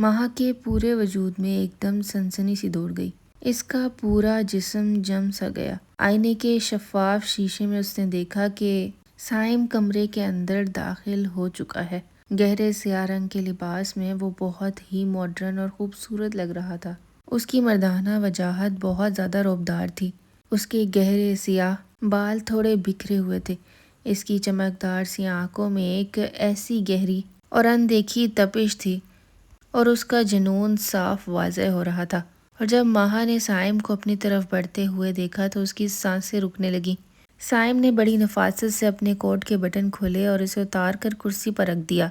مہا کے پورے وجود میں ایک دم سنسنی سی دوڑ گئی۔ اس کا پورا جسم جم سا گیا۔ آئینے کے شفاف شیشے میں اس نے دیکھا کہ صائم کمرے کے اندر داخل ہو چکا ہے۔ گہرے سیاہ رنگ کے لباس میں وہ بہت ہی ماڈرن اور خوبصورت لگ رہا تھا۔ اس کی مردانہ وجاہت بہت زیادہ رعبدار تھی۔ اس کے گہرے سیاہ بال تھوڑے بکھرے ہوئے تھے۔ اس کی چمکدار سی آنکھوں میں ایک ایسی گہری اور اندیکھی تپش تھی اور اس کا جنون صاف واضح ہو رہا تھا۔ اور جب مہا نے صائم کو اپنی طرف بڑھتے ہوئے دیکھا تو اس کی سانسیں رکنے لگیں۔ صائم نے بڑی نفاست سے اپنے کوٹ کے بٹن کھولے اور اسے اتار کر کرسی پر رکھ دیا۔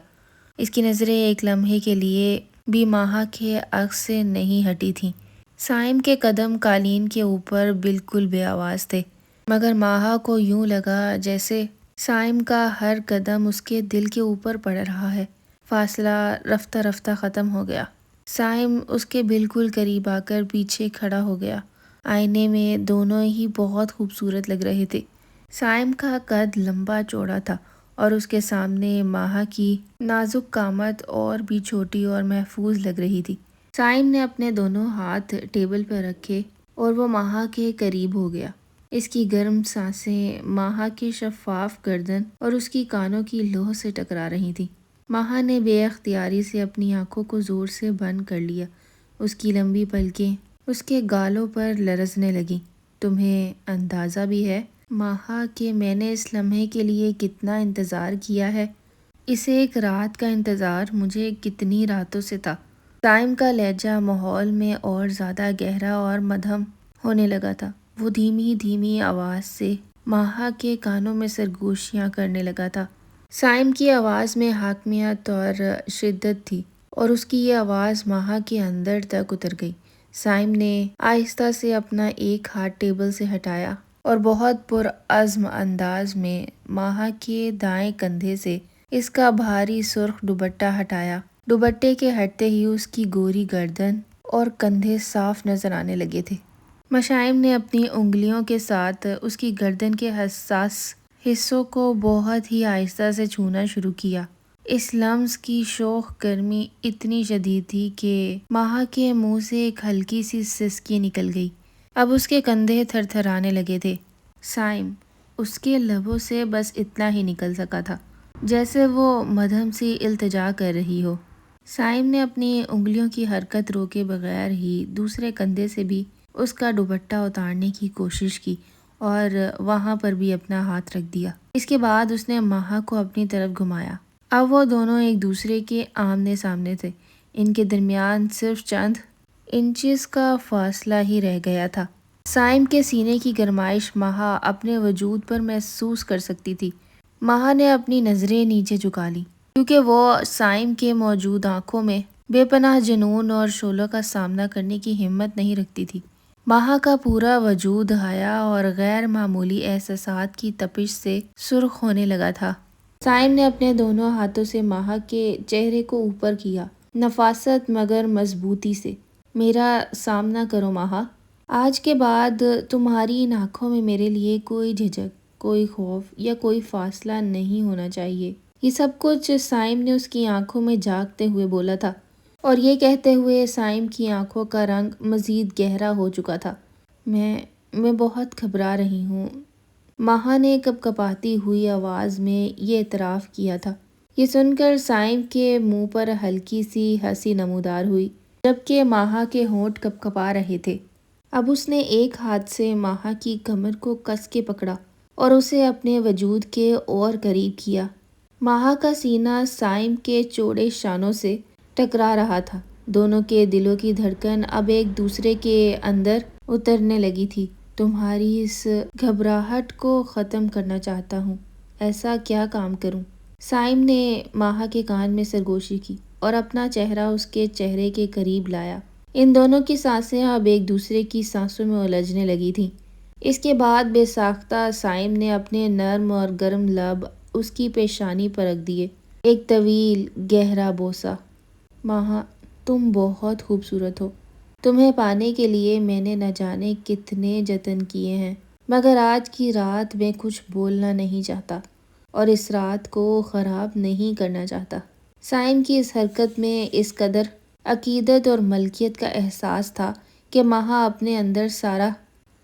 اس کی نظریں ایک لمحے کے لیے بھی مہا کے عکس سے نہیں ہٹی تھیں۔ صائم کے قدم قالین کے اوپر بالکل بے آواز تھے، مگر مہا کو یوں لگا جیسے صائم کا ہر قدم اس کے دل کے اوپر پڑ رہا ہے۔ فاصلہ رفتہ رفتہ ختم ہو گیا۔ صائم اس کے بالکل قریب آ کر پیچھے کھڑا ہو گیا۔ آئینے میں دونوں ہی بہت خوبصورت لگ رہے تھے۔ صائم کا قد لمبا چوڑا تھا اور اس کے سامنے مہا کی نازک قامت اور بھی چھوٹی اور محفوظ لگ رہی تھی۔ صائم نے اپنے دونوں ہاتھ ٹیبل پر رکھے اور وہ مہا کے قریب ہو گیا۔ اس کی گرم سانسیں مہا کے شفاف گردن اور اس کی کانوں کی لوح سے ٹکرا رہی تھیں۔ مہا نے بے اختیاری سے اپنی آنکھوں کو زور سے بند کر لیا۔ اس کی لمبی پلکیں اس کے گالوں پر لرزنے لگیں۔ تمہیں اندازہ بھی ہے مہا کہ میں نے اس لمحے کے لیے کتنا انتظار کیا ہے؟ اس ایک رات کا انتظار مجھے کتنی راتوں سے تھا۔ صائم کا لہجہ ماحول میں اور زیادہ گہرا اور مدھم ہونے لگا تھا۔ وہ دھیمی دھیمی آواز سے مہا کے کانوں میں سرگوشیاں کرنے لگا تھا۔ صائم کی آواز میں حاکمیت اور شدت تھی اور اس کی یہ آواز مہا کے اندر تک اتر گئی۔ صائم نے آہستہ سے اپنا ایک ہاتھ ٹیبل سے ہٹایا اور بہت پرعزم انداز میں مہا کے دائیں کندھے سے اس کا بھاری سرخ دوپٹہ ہٹایا۔ دوپٹے کے ہٹتے ہی اس کی گوری گردن اور کندھے صاف نظر آنے لگے تھے۔ مشائم نے اپنی انگلیوں کے ساتھ اس کی گردن کے حساس حصوں کو بہت ہی آہستہ سے چھونا شروع کیا۔ اس لمس کی شوخ گرمی اتنی شدید تھی کہ مہا کے منہ سے ایک ہلکی سی سسکی نکل گئی۔ اب اس کے کندھے تھر تھرانے لگے تھے۔ صائم، اس کے لبوں سے بس اتنا ہی نکل سکا تھا جیسے وہ مدھم سی التجا کر رہی ہو۔ صائم نے اپنی انگلیوں کی حرکت روکے بغیر ہی دوسرے کندھے سے بھی اس کا دوپٹہ اتارنے کی کوشش کی اور وہاں پر بھی اپنا ہاتھ رکھ دیا۔ اس کے بعد اس نے مہا کو اپنی طرف گھمایا۔ اب وہ دونوں ایک دوسرے کے آمنے سامنے تھے۔ ان کے درمیان صرف چند انچز کا فاصلہ ہی رہ گیا تھا۔ صائم کے سینے کی گرمائش مہا اپنے وجود پر محسوس کر سکتی تھی۔ مہا نے اپنی نظریں نیچے جھکا لی کیونکہ وہ صائم کے موجود آنکھوں میں بے پناہ جنون اور شعلوں کا سامنا کرنے کی ہمت نہیں رکھتی تھی۔ مہا کا پورا وجود حیا اور غیر معمولی احساسات کی تپش سے سرخ ہونے لگا تھا۔ صائم نے اپنے دونوں ہاتھوں سے مہا کے چہرے کو اوپر کیا، نفاست مگر مضبوطی سے۔ میرا سامنا کرو مہا۔ آج کے بعد تمہاری ان آنکھوں میں میرے لیے کوئی جھجک، کوئی خوف یا کوئی فاصلہ نہیں ہونا چاہیے۔ یہ سب کچھ صائم نے اس کی آنکھوں میں جھانکتے ہوئے بولا تھا اور یہ کہتے ہوئے صائم کی آنکھوں کا رنگ مزید گہرا ہو چکا تھا۔ میں بہت گھبرا رہی ہوں، مہا نے کپکپاتی ہوئی آواز میں یہ اعتراف کیا تھا۔ یہ سن کر صائم کے منہ پر ہلکی سی ہنسی نمودار ہوئی جبکہ مہا کے ہونٹ کپکپا رہے تھے۔ اب اس نے ایک ہاتھ سے مہا کی کمر کو کس کے پکڑا اور اسے اپنے وجود کے اور قریب کیا۔ مہا کا سینہ صائم کے چوڑے شانوں سے ٹکرا رہا تھا۔ دونوں کے دلوں کی دھڑکن اب ایک دوسرے کے اندر اترنے لگی تھی۔ تمہاری اس گھبراہٹ کو ختم کرنا چاہتا ہوں، ایسا کیا کام کروں؟ صائم نے مہا کے کان میں سرگوشی کی اور اپنا چہرہ اس کے چہرے کے قریب لایا۔ ان دونوں کی سانسیں اب ایک دوسرے کی سانسوں میں الجھنے لگی تھیں۔ اس کے بعد بے ساختہ صائم نے اپنے نرم اور گرم لب اس کی پیشانی پر رکھ دیے۔ ایک طویل گہرا بوسہ۔ مہا، تم بہت خوبصورت ہو۔ تمہیں پانے کے لیے میں نے نہ جانے کتنے جتن کیے ہیں، مگر آج کی رات میں کچھ بولنا نہیں چاہتا اور اس رات کو خراب نہیں کرنا چاہتا۔ صائم کی اس حرکت میں اس قدر عقیدت اور ملکیت کا احساس تھا کہ ماہا اپنے اندر سارا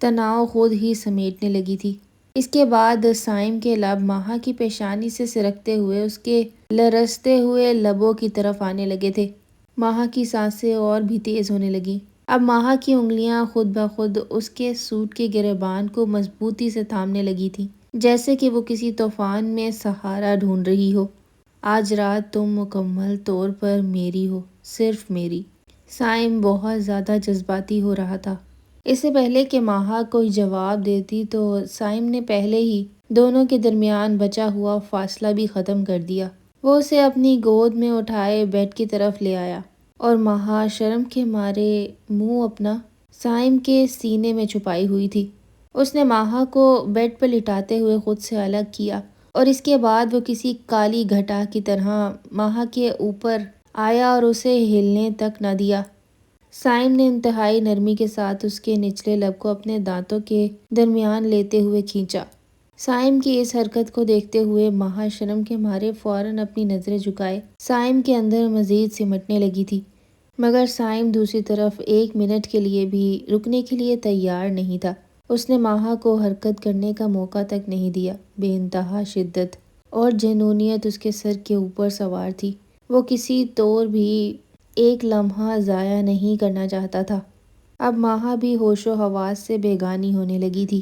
تناؤ خود ہی سمیٹنے لگی تھی۔ اس کے بعد سائم کے لب ماہا کی پیشانی سے سرکتے ہوئے اس کے لرزتے ہوئے لبوں کی طرف آنے لگے تھے۔ ماہا کی سانسیں اور بھی تیز ہونے لگیں۔ اب ماہا کی انگلیاں خود بخود اس کے سوٹ کے گریبان کو مضبوطی سے تھامنے لگی تھیں، جیسے کہ وہ کسی طوفان میں سہارا ڈھونڈ رہی ہو۔ آج رات تم مکمل طور پر میری ہو، صرف میری۔ سائم بہت زیادہ جذباتی ہو رہا تھا۔ اس سے پہلے کہ ماہا کوئی جواب دیتی تو سائم نے پہلے ہی دونوں کے درمیان بچا ہوا فاصلہ بھی ختم کر دیا۔ وہ اسے اپنی گود میں اٹھائے بیڈ کی طرف لے آیا اور ماہا شرم کے مارے منہ اپنا سائم کے سینے میں چھپائی ہوئی تھی۔ اس نے ماہا کو بیڈ پر لٹاتے ہوئے خود سے الگ کیا اور اس کے بعد وہ کسی کالی گھٹا کی طرح ماہا کے اوپر آیا اور اسے ہلنے تک نہ دیا۔ سائم نے انتہائی نرمی کے ساتھ اس کے نچلے لب کو اپنے دانتوں کے درمیان لیتے ہوئے کھینچا۔ سائم کی اس حرکت کو دیکھتے ہوئے ماہا شرم کے مارے فوراً اپنی نظریں جھکائے سائم کے اندر مزید سمٹنے لگی تھی، مگر سائم دوسری طرف ایک منٹ کے لیے بھی رکنے کے لیے تیار نہیں تھا۔ اس نے ماہا کو حرکت کرنے کا موقع تک نہیں دیا۔ بے انتہا شدت اور جنونیت اس کے سر کے اوپر سوار تھی۔ وہ کسی طور بھی ایک لمحہ ضائع نہیں کرنا چاہتا تھا۔ اب ماہا بھی ہوش و حواس سے بیگانی ہونے لگی تھی۔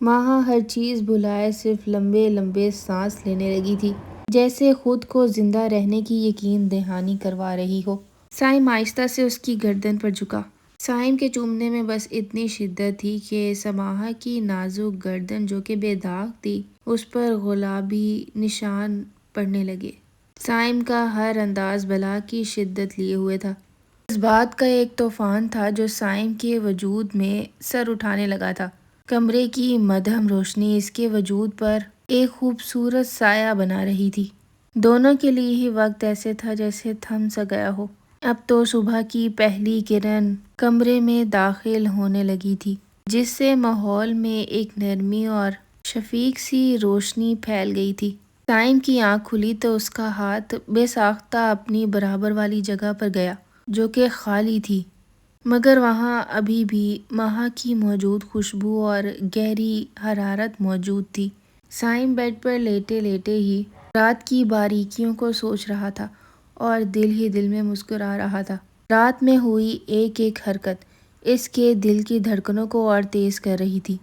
ماہا ہر چیز بھلائے صرف لمبے لمبے سانس لینے لگی تھی، جیسے خود کو زندہ رہنے کی یقین دہانی کروا رہی ہو۔ سائم آہستہ سے اس کی گردن پر جھکا۔ سائم کے چومنے میں بس اتنی شدت تھی کہ سماحہ کی نازک گردن جو کہ بے داغ تھی، اس پر گلابی نشان پڑنے لگے۔ سائم کا ہر انداز بلا کی شدت لیے ہوئے تھا۔ جذبات کا ایک طوفان تھا جو سائم کے وجود میں سر اٹھانے لگا تھا۔ کمرے کی مدھم روشنی اس کے وجود پر ایک خوبصورت سایہ بنا رہی تھی۔ دونوں کے لیے ہی وقت ایسے تھا جیسے تھم سا گیا ہو۔ اب تو صبح کی پہلی کرن کمرے میں داخل ہونے لگی تھی، جس سے ماحول میں ایک نرمی اور شفیق سی روشنی پھیل گئی تھی۔ سائم کی آنکھ کھلی تو اس کا ہاتھ بے ساختہ اپنی برابر والی جگہ پر گیا جو کہ خالی تھی، مگر وہاں ابھی بھی ماہا کی موجود خوشبو اور گہری حرارت موجود تھی۔ سائم بیڈ پر لیٹے لیٹے ہی رات کی باریکیوں کو سوچ رہا تھا اور دل ہی دل میں مسکرا رہا تھا۔ رات میں ہوئی ایک ایک حرکت اس کے دل کی دھڑکنوں کو اور تیز کر رہی تھی۔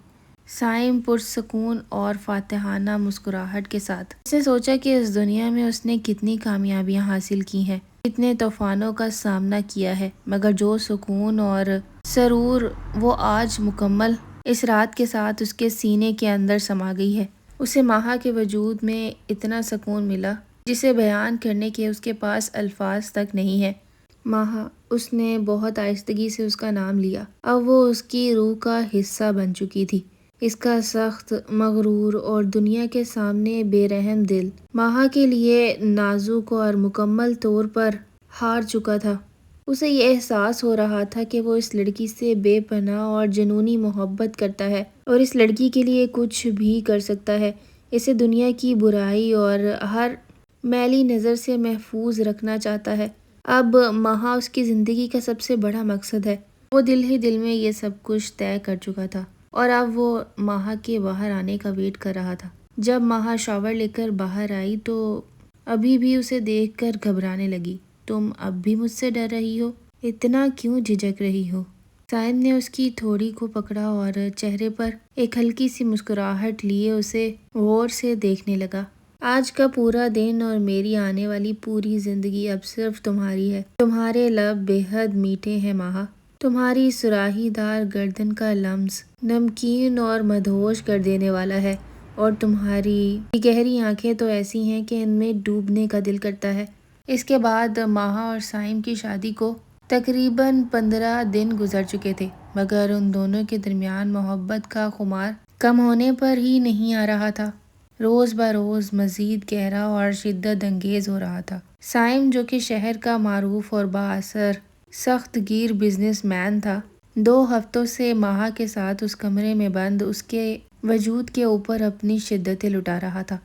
سائم پرسکون اور فاتحانہ مسکراہٹ کے ساتھ اس نے سوچا کہ اس دنیا میں اس نے کتنی کامیابیاں حاصل کی ہیں، کتنے طوفانوں کا سامنا کیا ہے، مگر جو سکون اور سرور وہ آج مکمل اس رات کے ساتھ اس کے سینے کے اندر سما گئی ہے۔ اسے ماہا کے وجود میں اتنا سکون ملا جسے بیان کرنے کے اس کے پاس الفاظ تک نہیں ہے۔ ماہا، اس نے بہت آہستگی سے اس کا نام لیا۔ اب وہ اس کی روح کا حصہ بن چکی تھی۔ اس کا سخت، مغرور اور دنیا کے سامنے بے رحم دل ماہا کے لیے نازک اور مکمل طور پر ہار چکا تھا۔ اسے یہ احساس ہو رہا تھا کہ وہ اس لڑکی سے بے پناہ اور جنونی محبت کرتا ہے اور اس لڑکی کے لیے کچھ بھی کر سکتا ہے، اسے دنیا کی برائی اور ہر میلی نظر سے محفوظ رکھنا چاہتا ہے۔ اب ماہا اس کی زندگی کا سب سے بڑا مقصد ہے۔ وہ دل ہی دل میں یہ سب کچھ طے کر چکا تھا اور اب وہ ماہا کے باہر آنے کا ویٹ کر رہا تھا۔ جب ماہا شاور لے کر باہر آئی تو ابھی بھی اسے دیکھ کر گھبرانے لگی۔ تم اب بھی مجھ سے ڈر رہی ہو؟ اتنا کیوں جھجک رہی ہو؟ سائم نے اس کی تھوڑی کو پکڑا اور چہرے پر ایک ہلکی سی مسکراہٹ لیے اسے غور سے دیکھنے لگا۔ آج کا پورا دن اور میری آنے والی پوری زندگی اب صرف تمہاری ہے۔ تمہارے لب بے حد میٹھے ہیں ماہا۔ تمہاری سراہی دار گردن کا لمس نمکین اور مدہوش کر دینے والا ہے اور تمہاری گہری آنکھیں تو ایسی ہیں کہ ان میں ڈوبنے کا دل کرتا ہے۔ اس کے بعد ماہا اور سائم کی شادی کو تقریباً 15 دن گزر چکے تھے، مگر ان دونوں کے درمیان محبت کا خمار کم ہونے پر ہی نہیں آ رہا تھا، روز بروز مزید گہرا اور شدت انگیز ہو رہا تھا۔ سائم جو کہ شہر کا معروف اور بااثر سخت گیر بزنس مین تھا، 2 ہفتوں سے ماہا کے ساتھ اس کمرے میں بند اس کے وجود کے اوپر اپنی شدتیں لٹا رہا تھا۔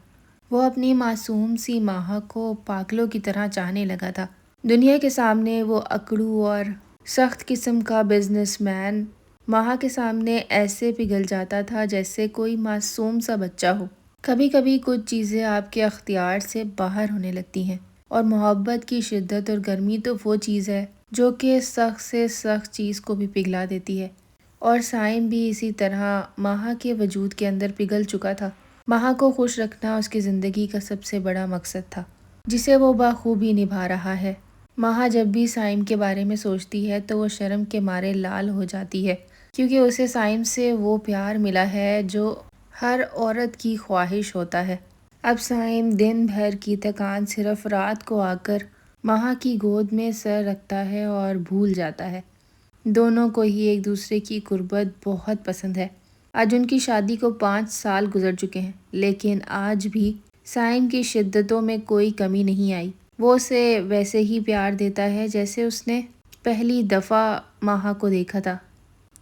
وہ اپنی معصوم سی ماہا کو پاگلوں کی طرح چاہنے لگا تھا دنیا کے سامنے وہ اکڑو اور سخت قسم کا بزنس مین ماہا کے سامنے ایسے پگھل جاتا تھا جیسے کوئی معصوم سا بچہ ہو۔ کبھی کبھی کچھ چیزیں آپ کے اختیار سے باہر ہونے لگتی ہیں، اور محبت کی شدت اور گرمی تو وہ چیز ہے جو کہ سخت سے سخت چیز کو بھی پگھلا دیتی ہے۔ اور سائم بھی اسی طرح ماہا کے وجود کے اندر پگھل چکا تھا۔ ماہا کو خوش رکھنا اس کی زندگی کا سب سے بڑا مقصد تھا، جسے وہ بخوبی نبھا رہا ہے۔ ماہا جب بھی سائم کے بارے میں سوچتی ہے تو وہ شرم کے مارے لال ہو جاتی ہے، کیونکہ اسے سائم سے وہ پیار ملا ہے جو ہر عورت کی خواہش ہوتا ہے۔ اب سائم دن بھر کی تھکان صرف رات کو آ کر ماہا کی گود میں سر رکھتا ہے اور بھول جاتا ہے۔ دونوں کو ہی ایک دوسرے کی قربت بہت پسند ہے۔ آج ان کی شادی کو 5 سال گزر چکے ہیں، لیکن آج بھی سائم کی شدتوں میں کوئی کمی نہیں آئی۔ وہ اسے ویسے ہی پیار دیتا ہے جیسے اس نے پہلی دفعہ ماہا کو دیکھا تھا۔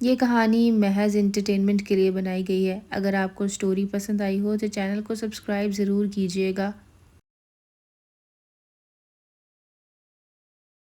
یہ کہانی محض انٹرٹینمنٹ کے لیے بنائی گئی ہے۔ اگر آپ کو سٹوری پسند آئی ہو تو چینل کو سبسکرائب ضرور کیجیے گا۔